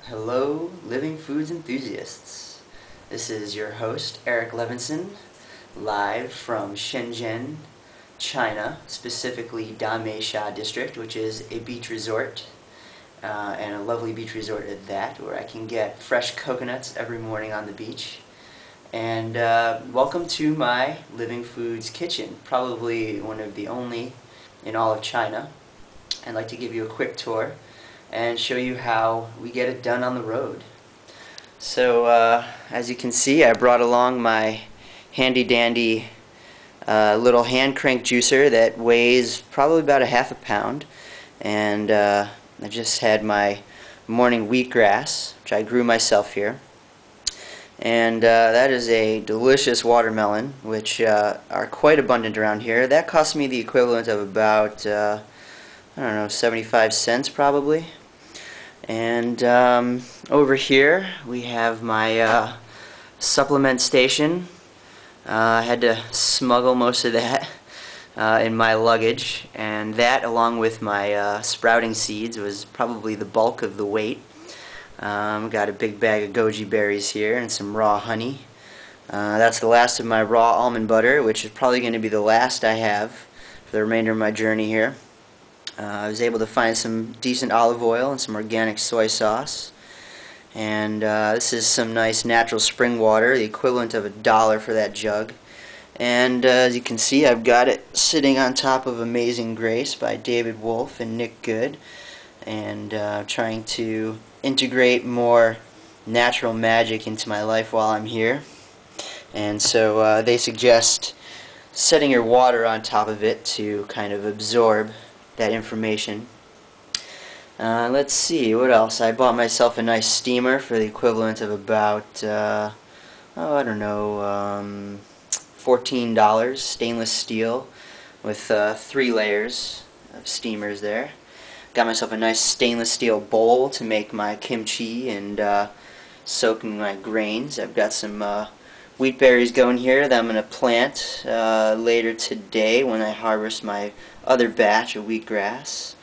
Hello, living foods enthusiasts. This is your host, Eric Levinson, live from Shenzhen, China, specifically Damesha district, which is a beach resort, and a lovely beach resort at that, where I can get fresh coconuts every morning on the beach. And welcome to my Living Foods kitchen, probably one of the only in all of China. I'd like to give you a quick tour and show you how we get it done on the road. So as you can see, I brought along my handy dandy little hand crank juicer that weighs probably about a half a pound, and I just had my morning wheatgrass, which I grew myself here, and that is a delicious watermelon, which are quite abundant around here. That cost me the equivalent of about I don't know, 75 cents probably. And over here we have my supplement station. I had to smuggle most of that in my luggage, and that, along with my sprouting seeds, was probably the bulk of the weight. Got a big bag of goji berries here and some raw honey. That's the last of my raw almond butter, which is probably going to be the last I have for the remainder of my journey here. I was able to find some decent olive oil and some organic soy sauce, and this is some nice natural spring water, the equivalent of $1 for that jug. And as you can see, I've got it sitting on top of Amazing Grace by David Wolfe and Nick Good, and trying to integrate more natural magic into my life while I'm here. And so they suggest setting your water on top of it to kind of absorb that information. Let's see, what else? I bought myself a nice steamer for the equivalent of about, I don't know, $14, stainless steel, with 3 layers of steamers there. Got myself a nice stainless steel bowl to make my kimchi and soaking my grains. I've got some wheat berries going here that I'm going to plant later today when I harvest my other batch of wheatgrass.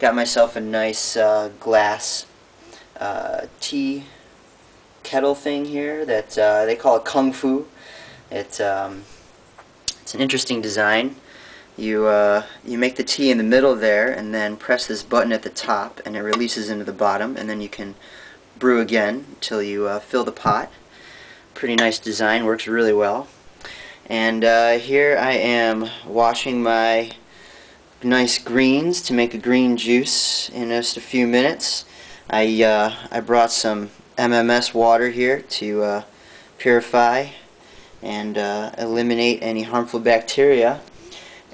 Got myself a nice glass tea kettle thing here that they call it Kung Fu. It's an interesting design. You make the tea in the middle there, and then press this button at the top, and it releases into the bottom, and then you can brew again until you fill the pot. Pretty nice design, works really well. And here I am washing my nice greens to make a green juice in just a few minutes. I brought some MMS water here to purify and eliminate any harmful bacteria.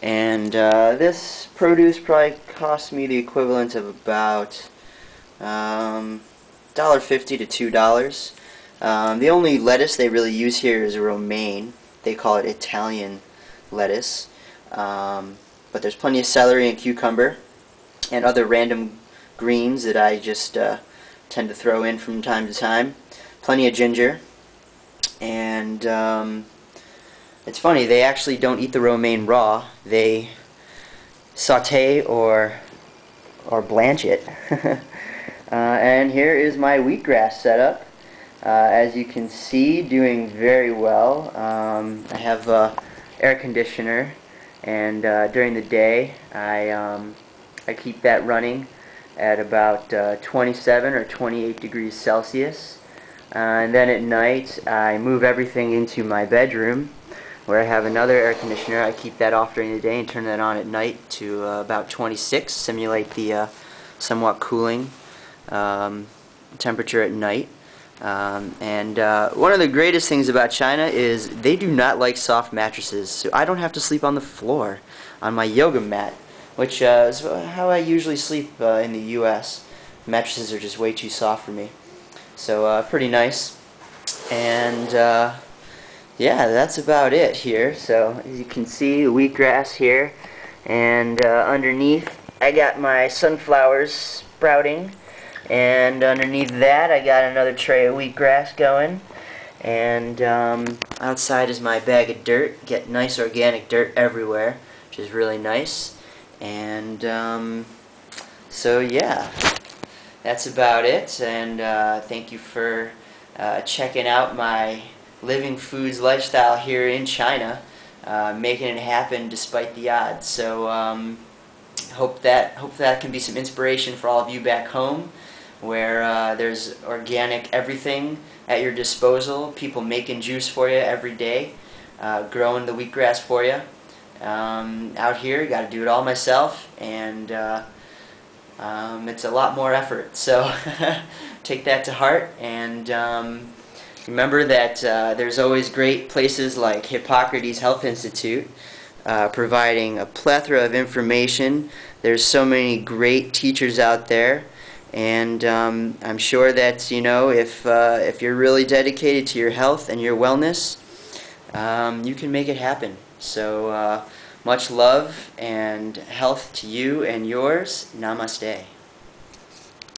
And this produce probably cost me the equivalent of about $1.50 to $2. The only lettuce they really use here is romaine. They call it Italian lettuce. But there's plenty of celery and cucumber and other random greens that I just tend to throw in from time to time. Plenty of ginger. And it's funny, they actually don't eat the romaine raw. They saute or blanch it. And here is my wheatgrass setup. As you can see, doing very well. I have air conditioner, and during the day I keep that running at about 27 or 28 degrees Celsius. And then at night I move everything into my bedroom, where I have another air conditioner. I keep that off during the day and turn that on at night to about 26, simulate the somewhat cooling temperature at night. And one of the greatest things about China is they do not like soft mattresses, so I don't have to sleep on the floor on my yoga mat, which is how I usually sleep in the US. Mattresses are just way too soft for me. So pretty nice. And yeah, that's about it here. So as you can see, the wheatgrass here, and underneath I got my sunflowers sprouting. And underneath that I got another tray of wheatgrass going, and outside is my bag of dirt. Get nice organic dirt everywhere, which is really nice. And so yeah, that's about it. And thank you for checking out my living foods lifestyle here in China, making it happen despite the odds. So hope that can be some inspiration for all of you back home, where there's organic everything at your disposal, people making juice for you every day, growing the wheatgrass for you. Out here, got to do it all myself, and it's a lot more effort. So take that to heart, and remember that there's always great places like Hippocrates Health Institute providing a plethora of information. There's so many great teachers out there, and I'm sure that if you're really dedicated to your health and your wellness, you can make it happen. So much love and health to you and yours. Namaste.